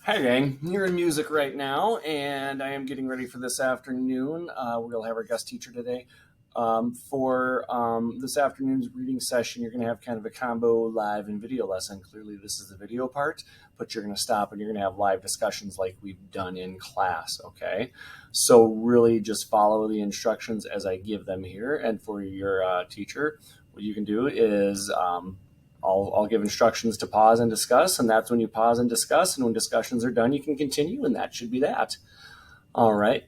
Hi, gang. You're in music right now, and I am getting ready for this afternoon. We'll have our guest teacher today. For this afternoon's reading session, you're going to have kind of a combo live and video lesson. Clearly, this is the video part, but you're going to stop and you're going to have live discussions like we've done in class, okay? So, really just follow the instructions as I give them here. And for your teacher, what you can do is I'll give instructions to pause and discuss, and that's when you pause and discuss. And when discussions are done, you can continue, and that should be that. All right.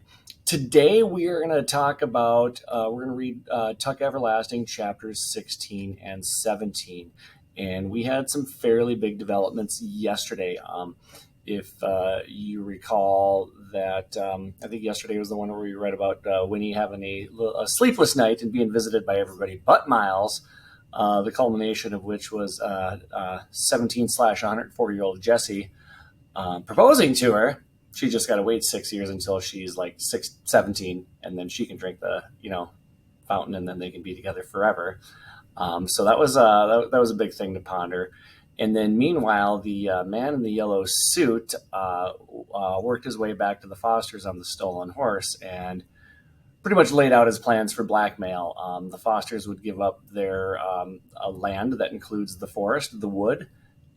Today we are going to talk about, we're going to read Tuck Everlasting chapters 16 and 17. And we had some fairly big developments yesterday. If you recall that, I think yesterday was the one where we read about Winnie having a sleepless night and being visited by everybody but Miles. The culmination of which was 17/104-year-old Jessie proposing to her. She just got to wait 6 years until she's like 17, and then she can drink the fountain, and then they can be together forever. So that was that was a big thing to ponder. And then meanwhile, the man in the yellow suit worked his way back to the Fosters on the stolen horse and pretty much laid out his plans for blackmail. The Fosters would give up their land that includes the forest, the wood,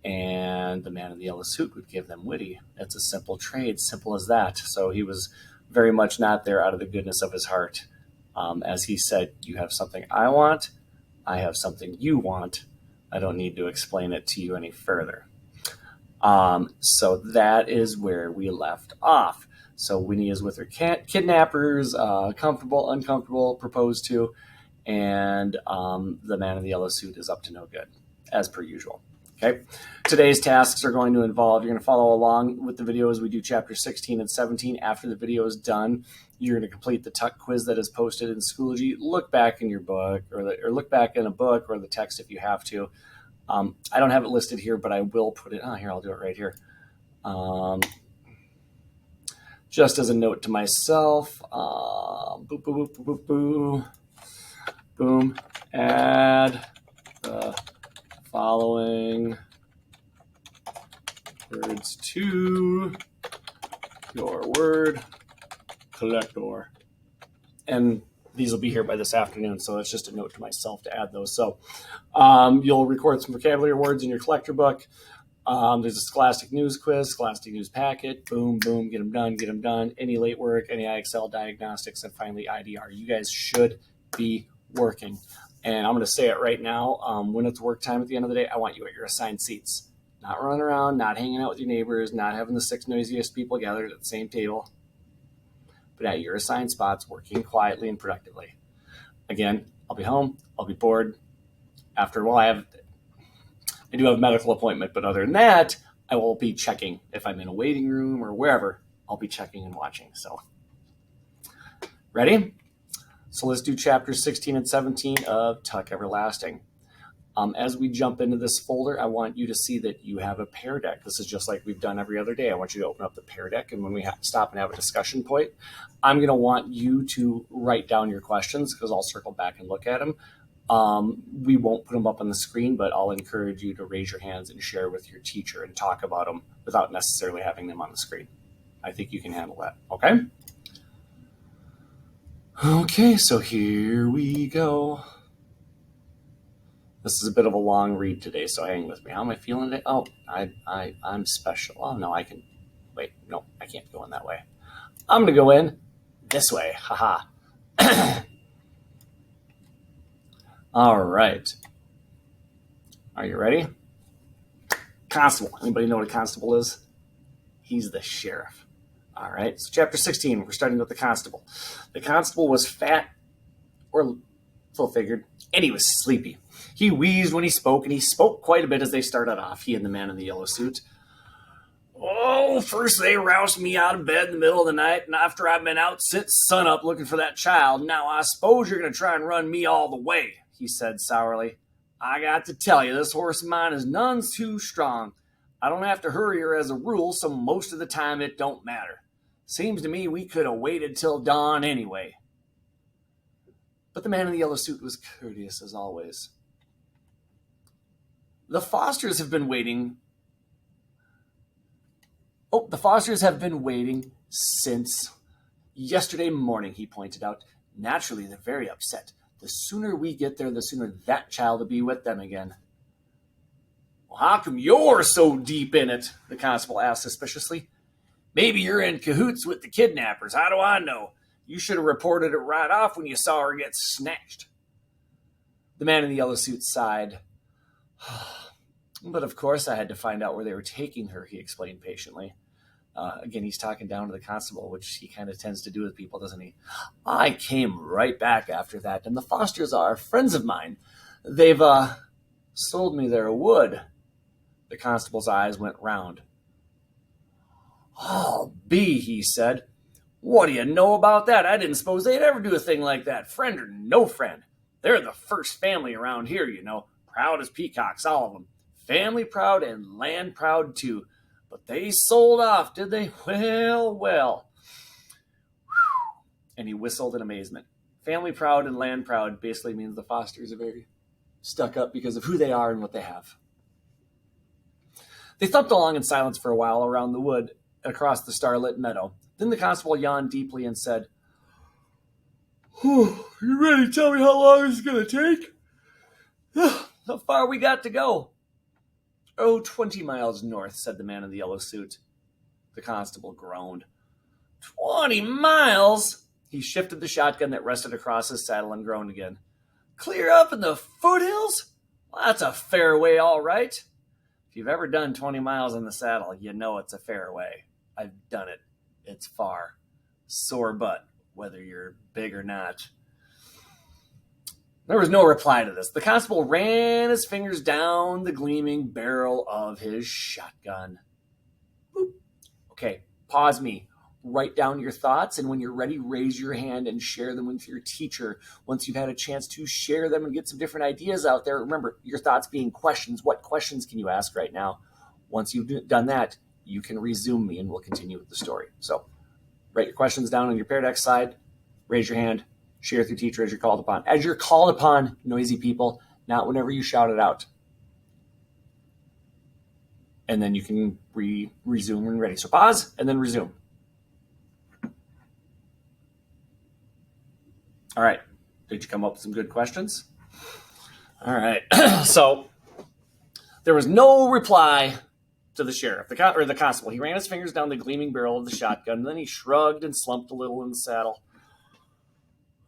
and the man in the yellow suit would give them Whitty. It's a simple trade, simple as that. So he was very much not there out of the goodness of his heart. As he said, you have something I want, I have something you want. I don't need to explain it to you any further. So that is where we left off. So Winnie is with her kidnappers, comfortable, uncomfortable, proposed to, and the man in the yellow suit is up to no good, as per usual. Okay. Today's tasks are going to involve, you're going to follow along with the video as we do chapter 16 and 17. After the video is done, you're going to complete the Tuck quiz that is posted in Schoology. Look back in your book or look back in a book or the text if you have to. I don't have it listed here, but I will put it, here, I'll do it right here. Just as a note to myself, boom, add the following words to your word collector. And these will be here by this afternoon, so that's just a note to myself to add those. So you'll record some vocabulary words in your collector book. There's a Scholastic News quiz, Scholastic News packet, boom, get them done. Any late work, any IXL diagnostics, and finally IDR. You guys should be working. And I'm going to say it right now. When it's work time at the end of the day, I want you at your assigned seats. Not running around, not hanging out with your neighbors, not having the 6 noisiest people gathered at the same table, but at your assigned spots, working quietly and productively. Again, I'll be home, I'll be bored. After a while, I do have a medical appointment, but other than that, I will be checking. If I'm in a waiting room or wherever, I'll be checking and watching. So, ready? So let's do chapters 16 and 17 of Tuck Everlasting. As we jump into this folder, I want you to see that you have a Pear Deck. This is just like we've done every other day. I want you to open up the Pear Deck, and when we stop and have a discussion point, I'm going to want you to write down your questions because I'll circle back and look at them. We won't put them up on the screen, but I'll encourage you to raise your hands and share with your teacher and talk about them without necessarily having them on the screen. I think you can handle that, okay? Okay, so here we go. This is a bit of a long read today, so hang with me. How am I feeling today? Oh, I'm special. Oh, no, I can... Wait, no, I can't go in that way. I'm going to go in this way. Haha. All right. Are you ready? Constable. Anybody know what a constable is? He's the sheriff. All right. So chapter 16, we're starting with the constable. The constable was fat, or full-figured, and he was sleepy. He wheezed when he spoke, and he spoke quite a bit as they started off, he and the man in the yellow suit. Oh, first they roused me out of bed in the middle of the night, and after I've been out since sunup looking for that child, now I suppose you're going to try and run me all the way, he said sourly. I got to tell you, this horse of mine is none too strong. I don't have to hurry her as a rule, so most of the time it don't matter. Seems to me we could have waited till dawn anyway. But the man in the yellow suit was courteous as always. The Fosters have been waiting Oh, the Fosters have been waiting since yesterday morning, he pointed out. Naturally, they're very upset. The sooner we get there, the sooner that child will be with them again. Well, how come you're so deep in it? The constable asked suspiciously. Maybe you're in cahoots with the kidnappers. How do I know? You should have reported it right off when you saw her get snatched. The man in the yellow suit sighed. But of course I had to find out where they were taking her, he explained patiently. Again, he's talking down to the constable, which he kind of tends to do with people, doesn't he? I came right back after that, and the Fosters are friends of mine. They've sold me their wood. The constable's eyes went round. "Oh, B," he said. "What do you know about that? I didn't suppose they'd ever do a thing like that, friend or no friend. They're the first family around here, you know. Proud as peacocks, all of them. Family proud and land proud, too. But they sold off, did they? Well, well." And he whistled in amazement. Family proud and land proud basically means the Fosters are very stuck up because of who they are and what they have. They thumped along in silence for a while around the wood across the starlit meadow. Then the constable yawned deeply and said, "You ready to tell me how long this is going to take?" "How far we got to go?" "Oh, 20 miles north," said the man in the yellow suit. The constable groaned. 20 miles? He shifted the shotgun that rested across his saddle and groaned again. "Clear up in the foothills? Well, that's a fair way, all right. If you've ever done 20 miles in the saddle, you know it's a fair way. I've done it. It's far. Sore butt, whether you're big or not." There was no reply to this. The constable ran his fingers down the gleaming barrel of his shotgun. Boop. "Okay, pause me. Write down your thoughts, and when you're ready, raise your hand and share them with your teacher. Once you've had a chance to share them and get some different ideas out there, remember, your thoughts being questions. What questions can you ask right now? Once you've done that, you can resume me, and we'll continue with the story. So write your questions down on your Pear Deck side, raise your hand, share with your teacher as you're called upon. As you're called upon, noisy people, not whenever you shout it out. And then you can resume when ready. So pause and then resume. All right. Did you come up with some good questions? All right. So there was no reply to the sheriff, the constable. He ran his fingers down the gleaming barrel of the shotgun, and then he shrugged and slumped a little in the saddle.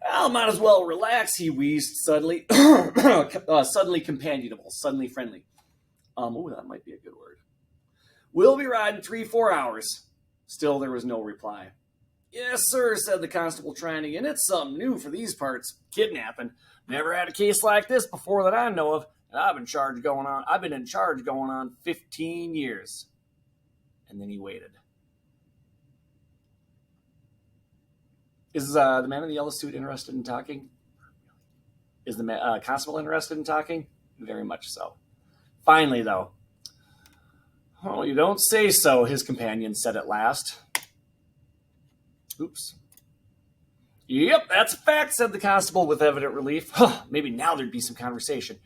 "Well, might as well relax," he wheezed suddenly. Suddenly companionable, suddenly friendly. That might be a good word. "We'll be riding 3-4 hours. Still, there was no reply. "Yes, sir," said the constable, trying again. "It's something new for these parts. Kidnapping. Never had a case like this before that I know of. And I've been in charge going on 15 years. And then he waited. Is the man in the yellow suit interested in talking? Is the constable interested in talking? Very much so. Finally, though. "Oh, you don't say so," his companion said at last. Oops. "Yep, that's a fact," said the constable with evident relief. Maybe now there'd be some conversation.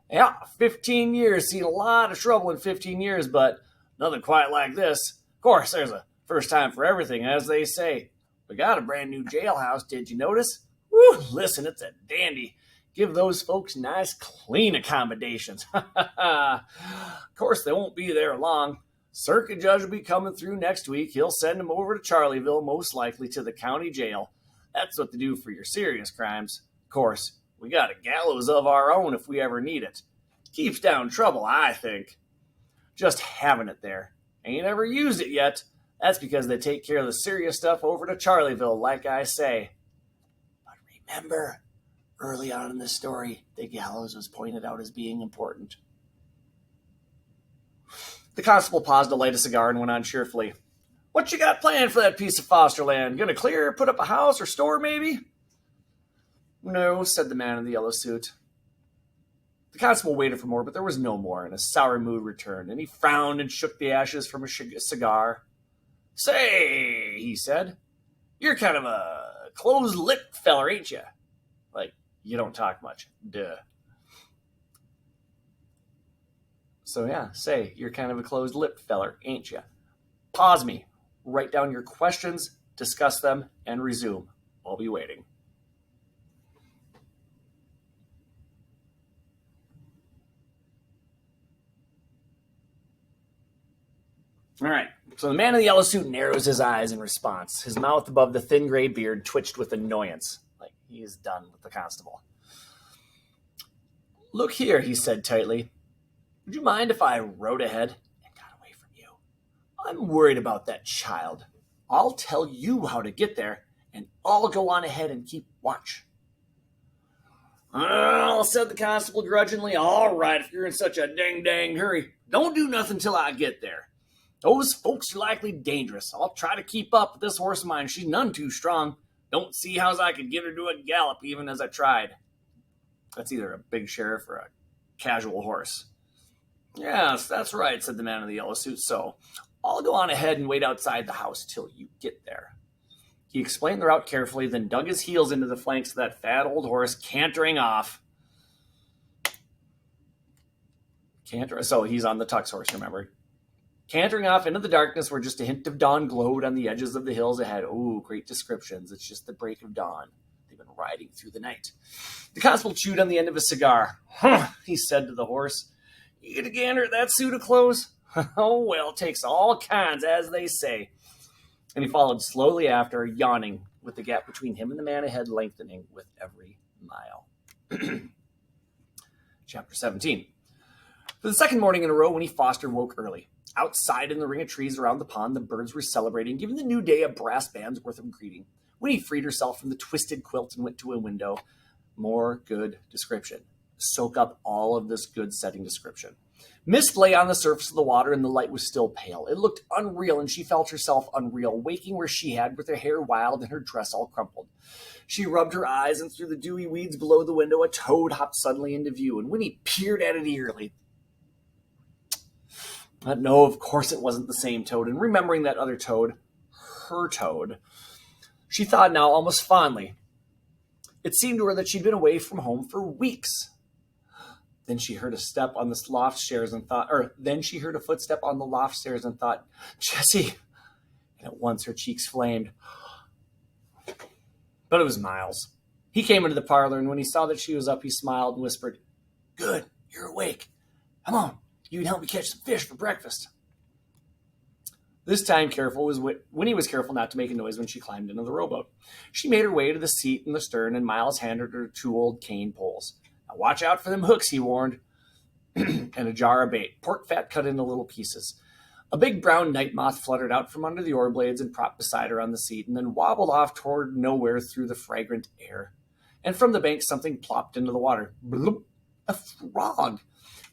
"Yeah, 15 years. Seen a lot of trouble in 15 years, but nothing quite like this. Of course, there's a first time for everything, as they say. We got a brand new jailhouse, did you notice? Woo, listen, it's a dandy. Give those folks nice, clean accommodations. Of course, they won't be there long. Circuit judge will be coming through next week. He'll send them over to Charlieville, most likely to the county jail. That's what they do for your serious crimes. Of course, we got a gallows of our own if we ever need it. Keeps down trouble, I think. Just having it there. Ain't ever used it yet. That's because they take care of the serious stuff over to Charlieville, like I say. But remember, early on in the story, the gallows was pointed out as being important." The constable paused to light a cigar and went on cheerfully. "What you got planned for that piece of foster land? Gonna clear, put up a house or store, maybe?" "No," said the man in the yellow suit. The constable waited for more, but there was no more, and a sour mood returned, and he frowned and shook the ashes from a cigar. "Say," he said, "you're kind of a closed-lipped feller, ain't you? Like, you don't talk much. Duh." So yeah, say, you're kind of a closed-lipped feller, ain't you? Pause me. Write down your questions, discuss them, and resume. I'll be waiting. All right. So the man in the yellow suit narrows his eyes in response. His mouth above the thin gray beard twitched with annoyance, like he is done with the constable. Look here, he said tightly. Would you mind if I rode ahead and got away from you? I'm worried about that child. I'll tell you how to get there, and I'll go on ahead and keep watch. Well, said the constable grudgingly. All right, if you're in such a dang hurry, don't do nothing till I get there. Those folks are likely dangerous. I'll try to keep up with this horse of mine. She's none too strong. Don't see how's I could get her to a gallop even as I tried. That's either a big sheriff or a casual horse. Yes, that's right, said the man in the yellow suit. So I'll go on ahead and wait outside the house till you get there. He explained the route carefully, then dug his heels into the flanks of that fat old horse, cantering off. So he's on the Tux horse, remember? Cantering off into the darkness where just a hint of dawn glowed on the edges of the hills ahead. Oh, great descriptions. It's just the break of dawn. They've been riding through the night. The constable chewed on the end of his cigar. Huh, he said to the horse. You get a gander at that suit of clothes? Oh, well, takes all kinds, as they say. And he followed slowly after, yawning, with the gap between him and the man ahead lengthening with every mile. Chapter 17. For the second morning in a row, Winnie Foster woke early. Outside in the ring of trees around the pond, the birds were celebrating, giving the new day a brass band's worth of greeting. Winnie freed herself from the twisted quilt and went to a window. More good description. Soak up all of this good setting description. Mist lay on the surface of the water, and the light was still pale. It looked unreal, and she felt herself unreal, waking where she had, with her hair wild and her dress all crumpled. She rubbed her eyes, and through the dewy weeds below the window, a toad hopped suddenly into view, and Winnie peered at it eagerly. But no, of course it wasn't the same toad, and remembering that other toad, her toad, she thought now almost fondly. It seemed to her that she'd been away from home for weeks. Then she heard a step on the loft stairs and thought, then she heard a footstep on the loft stairs and thought, Jessie. And at once her cheeks flamed. But it was Miles. He came into the parlor, and when he saw that she was up, he smiled and whispered, Good, you're awake. Come on, you can help me catch some fish for breakfast. This time, Winnie was careful not to make a noise when she climbed into the rowboat. She made her way to the seat in the stern, and Miles handed her 2 old cane poles. Now watch out for them hooks, he warned, and a jar of bait, pork fat cut into little pieces. A big brown night moth fluttered out from under the oar blades and propped beside her on the seat, and then wobbled off toward nowhere through the fragrant air. And from the bank, something plopped into the water. Bloop! A frog!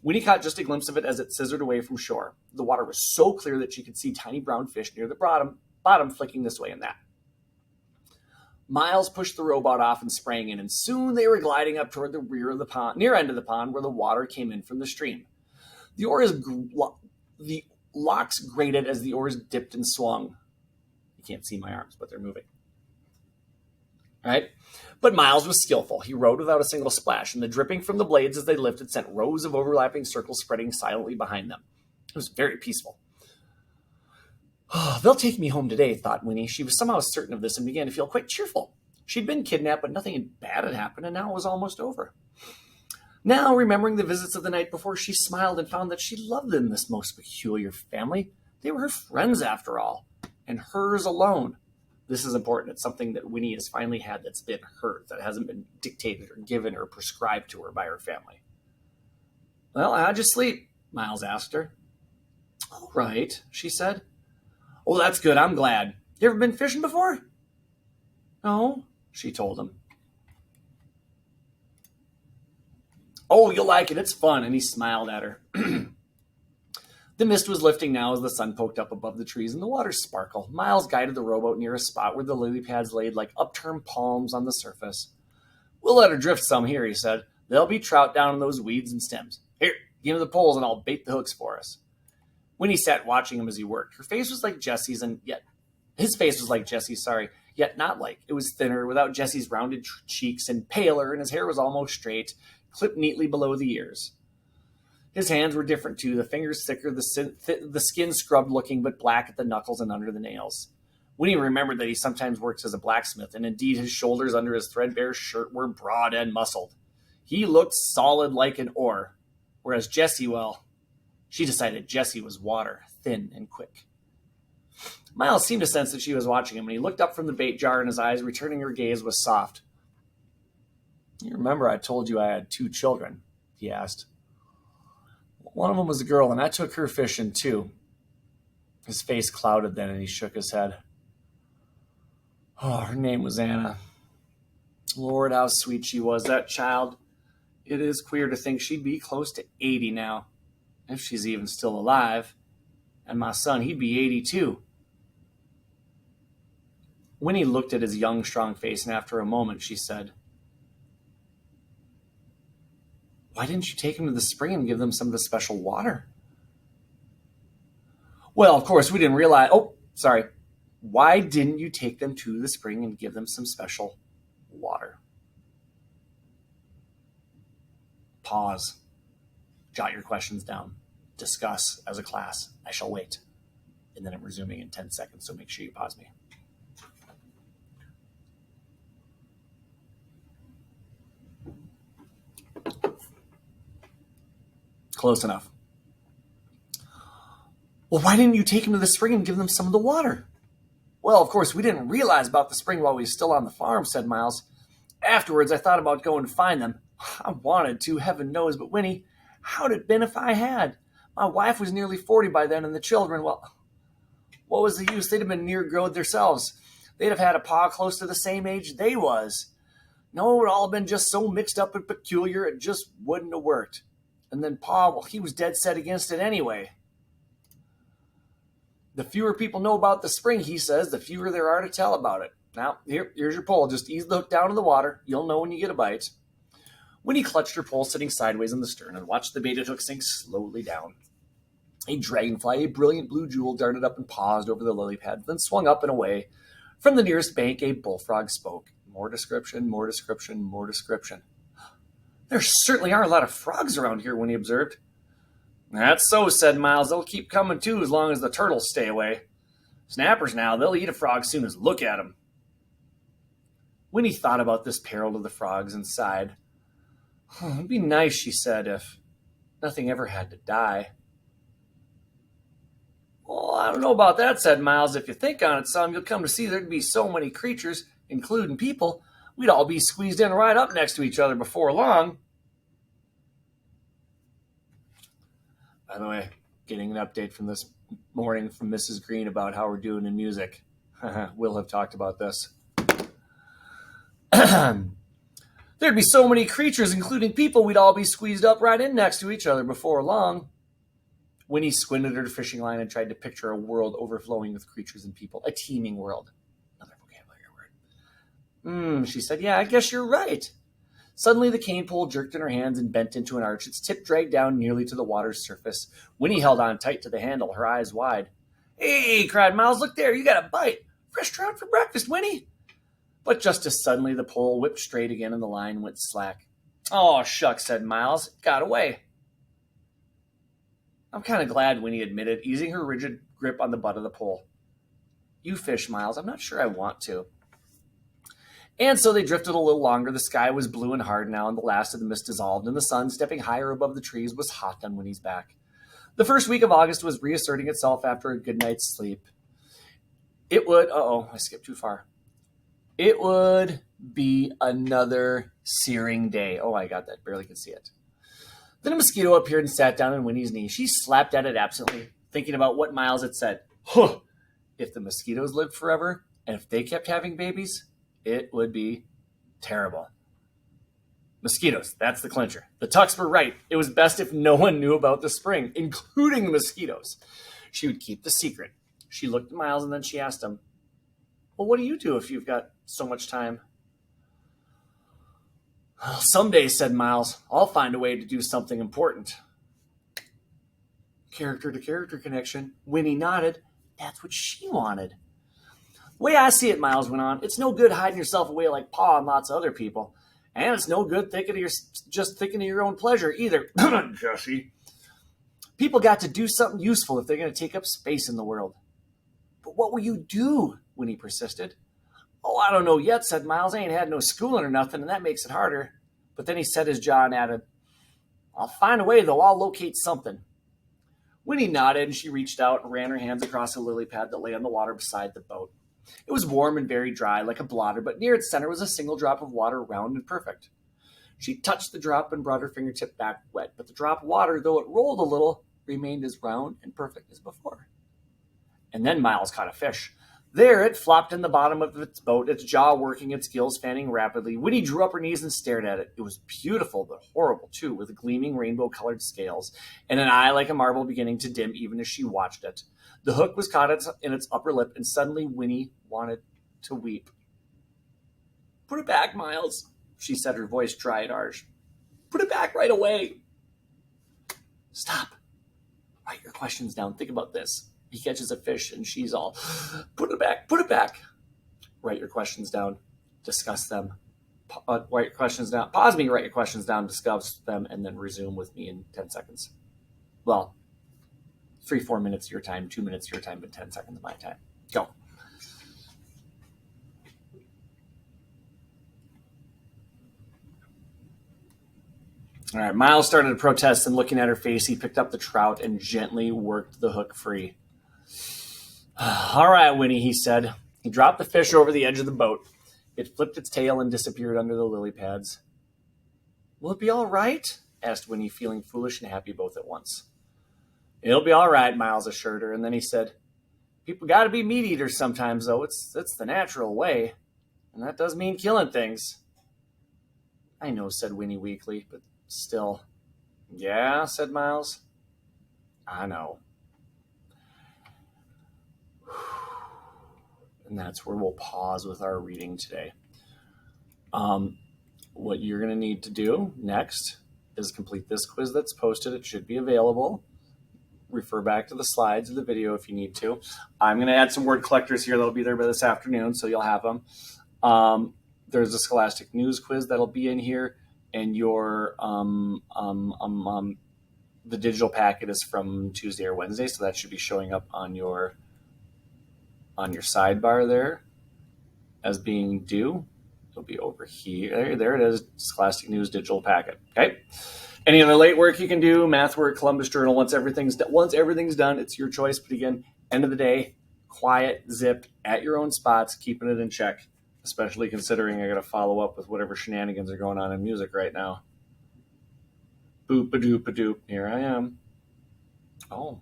Winnie caught just a glimpse of it as it scissored away from shore. The water was so clear that she could see tiny brown fish near the bottom flicking this way and that. Miles pushed the rowboat off and sprang in, and soon they were gliding up toward the near end of the pond where the water came in from the stream. The locks grated as the oars dipped and swung. You can't see my arms, but they're moving. All right? But Miles was skillful. He rowed without a single splash, and the dripping from the blades as they lifted sent rows of overlapping circles spreading silently behind them. It was very peaceful. Oh, they'll take me home today, thought Winnie. She was somehow certain of this and began to feel quite cheerful. She'd been kidnapped, but nothing bad had happened, and now it was almost over. Now, remembering the visits of the night before, she smiled and found that she loved them, this most peculiar family. They were her friends, after all, and hers alone. This is important. It's something that Winnie has finally had that's been hers, that hasn't been dictated or given or prescribed to her by her family. Well, how'd you sleep? Miles asked her. All right, she said. Oh, that's good. I'm glad. You ever been fishing before? No, she told him. Oh, you'll like it. It's fun. And he smiled at her. The mist was lifting now as the sun poked up above the trees and the water sparkled. Miles guided the rowboat near a spot where the lily pads laid like upturned palms on the surface. We'll let her drift some here, he said. There'll be trout down in those weeds and stems. Here, give me the poles and I'll bait the hooks for us. Winnie sat watching him as he worked. Her face was like Jessie's, his face was like Jessie's, yet not like. It was thinner, without Jessie's rounded cheeks, and paler, and his hair was almost straight, clipped neatly below the ears. His hands were different too, the fingers thicker, the skin scrubbed looking but black at the knuckles and under the nails. Winnie remembered that he sometimes worked as a blacksmith, and indeed his shoulders under his threadbare shirt were broad and muscled. He looked solid like an oar, whereas Jessie, well, she decided Jessie was water, thin and quick. Miles seemed to sense that she was watching him, and he looked up from the bait jar, and his eyes, returning her gaze, was soft. "You remember I told you I had 2 children?" he asked. "One of them was a girl, and I took her fishing, too." His face clouded then, and he shook his head. "Oh, her name was Anna. Lord, how sweet she was, that child. It is queer to think she'd be close to 80 now, if she's even still alive. And my son, he'd be 82. Winnie looked at his young, strong face, and after a moment she said, "Why didn't you take him to the spring and give them some of the special water?" "Well, of course, we didn't realize... Oh, sorry. Why didn't you take them to the spring and give them some special water?" Pause. Jot your questions down. Discuss as a class. I shall wait. And then I'm resuming in 10 seconds, so make sure you pause me. Close enough. "Well, why didn't you take him to the spring and give them some of the water?" "Well, of course, we didn't realize about the spring while we were still on the farm," said Miles. "Afterwards, I thought about going to find them. I wanted to, heaven knows, but Winnie, how'd it been if I had? My wife was nearly 40 by then, and the children, well, what was the use? They'd have been near-growed themselves. They'd have had a pa close to the same age they was. No, it all been just so mixed up and peculiar, it just wouldn't have worked. And then pa, well, he was dead set against it anyway. The fewer people know about the spring," he says, "the fewer there are to tell about it. Now, here's your pole. Just ease the hook down in the water. You'll know when you get a bite." Winnie clutched her pole sitting sideways in the stern and watched the baited hook sink slowly down. A dragonfly, a brilliant blue jewel, darted up and paused over the lily pad, then swung up and away. From the nearest bank, a bullfrog spoke. More description, more description, more description. "There certainly are a lot of frogs around here," Winnie observed. "That's so," said Miles. "They'll keep coming, too, as long as the turtles stay away. Snappers now, they'll eat a frog soon as look at 'em." Winnie thought about this peril to the frogs and sighed. "It'd be nice," she said, "if nothing ever had to die." "Well, I don't know about that," said Miles. "If you think on it some, you'll come to see there'd be so many creatures, including people, we'd all be squeezed in right up next to each other before long." By the way, getting an update from this morning from Mrs. Green about how we're doing in music. We'll have talked about this. "There'd be so many creatures, including people, we'd all be squeezed up right in next to each other before long." Winnie squinted at her fishing line and tried to picture a world overflowing with creatures and people. A teeming world. Another vocabulary word. She said, "Yeah, I guess you're right." Suddenly the cane pole jerked in her hands and bent into an arch. Its tip dragged down nearly to the water's surface. Winnie held on tight to the handle, her eyes wide. "Hey," cried Miles, "look there, you got a bite. Fresh trout for breakfast, Winnie." But just as suddenly the pole whipped straight again and the line went slack. "Oh, shucks," said Miles. "It got away." "I'm kind of glad," Winnie admitted, easing her rigid grip on the butt of the pole. "You fish, Miles. I'm not sure I want to." And so they drifted a little longer. The sky was blue and hard now, and the last of the mist dissolved, and the sun, stepping higher above the trees, was hot on Winnie's back. The first week of August was reasserting itself after a good night's sleep. It would... I skipped too far. It would be another searing day. Oh, I got that. Barely could see it. Then a mosquito appeared and sat down on Winnie's knee. She slapped at it absently, thinking about what Miles had said. Huh! If the mosquitoes lived forever, and if they kept having babies, it would be terrible. Mosquitoes, that's the clincher. The Tucks were right. It was best if no one knew about the spring, including the mosquitoes. She would keep the secret. She looked at Miles and then she asked him, "Well, what do you do if you've got so much time?" "Well, someday," said Miles, "I'll find a way to do something important." Character-to-character connection. Winnie nodded. That's what she wanted. "The way I see it," Miles went on, "it's no good hiding yourself away like Pa and lots of other people. And it's no good just thinking of your own pleasure either." "Jessie." People got to do something useful if they're going to take up space in the world. But what will you do? Winnie persisted. Oh, I don't know yet, said Miles. I ain't had no schooling or nothing, and that makes it harder. But then he set his jaw and added, I'll find a way, though. I'll locate something. Winnie nodded, and she reached out and ran her hands across a lily pad that lay on the water beside the boat. It was warm and very dry, like a blotter, but near its center was a single drop of water, round and perfect. She touched the drop and brought her fingertip back wet, but the drop of water, though it rolled a little, remained as round and perfect as before. And then Miles caught a fish. There it flopped in the bottom of its boat, its jaw working, its gills fanning rapidly. Winnie drew up her knees and stared at it. It was beautiful, but horrible, too, with gleaming rainbow-colored scales, and an eye like a marble beginning to dim even as she watched it. The hook was caught in its upper lip, and suddenly Winnie wanted to weep. Put it back, Miles, she said, her voice dry and harsh. Put it back right away. Stop. Write your questions down. Think about this. He catches a fish and she's all, put it back, put it back. Write your questions down, discuss them. Write your questions down. Pause me, write your questions down, discuss them, and then resume with me in 10 seconds. Well, 3-4 minutes of your time, 2 minutes of your time, but 10 seconds of my time. Go. All right, Miles started to protest, and looking at her face, he picked up the trout and gently worked the hook free. All right, Winnie, he said. He dropped the fish over the edge of the boat. It flipped its tail and disappeared under the lily pads. Will it be all right? Asked Winnie, feeling foolish and happy both at once. It'll be all right, Miles assured her, and then he said, People got to be meat eaters sometimes, though. It's the natural way, and that does mean killing things. I know, said Winnie weakly, but still. Yeah, said Miles. I know. And that's where we'll pause with our reading today. What you're going to need to do next is complete this quiz that's posted. It should be available. Refer back to the slides of the video if you need to. I'm going to add some word collectors here that'll be there by this afternoon, so you'll have them. There's a Scholastic News quiz that'll be in here, and your the digital packet is from Tuesday or Wednesday, so that should be showing up on your sidebar there as being due. It'll be over here. There it is, Scholastic News digital packet. Okay. Any other late work you can do, math work, Columbus Journal, once everything's done, it's your choice. But again, end of the day, quiet, zip, at your own spots, keeping it in check, especially considering I got to follow up with whatever shenanigans are going on in music right now. Boop-a-doop-a-doop. Here I am. Oh,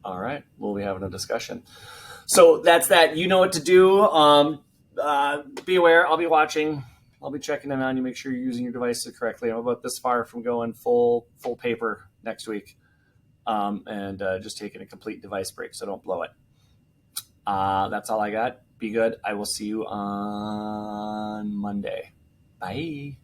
all right. We'll be having a discussion. So that's that. You know what to do. Be aware. I'll be watching. I'll be checking in on you. Make sure you're using your devices correctly. I'm about this far from going full paper next week, and just taking a complete device break, so don't blow it. That's all I got. Be good. I will see you on Monday. Bye.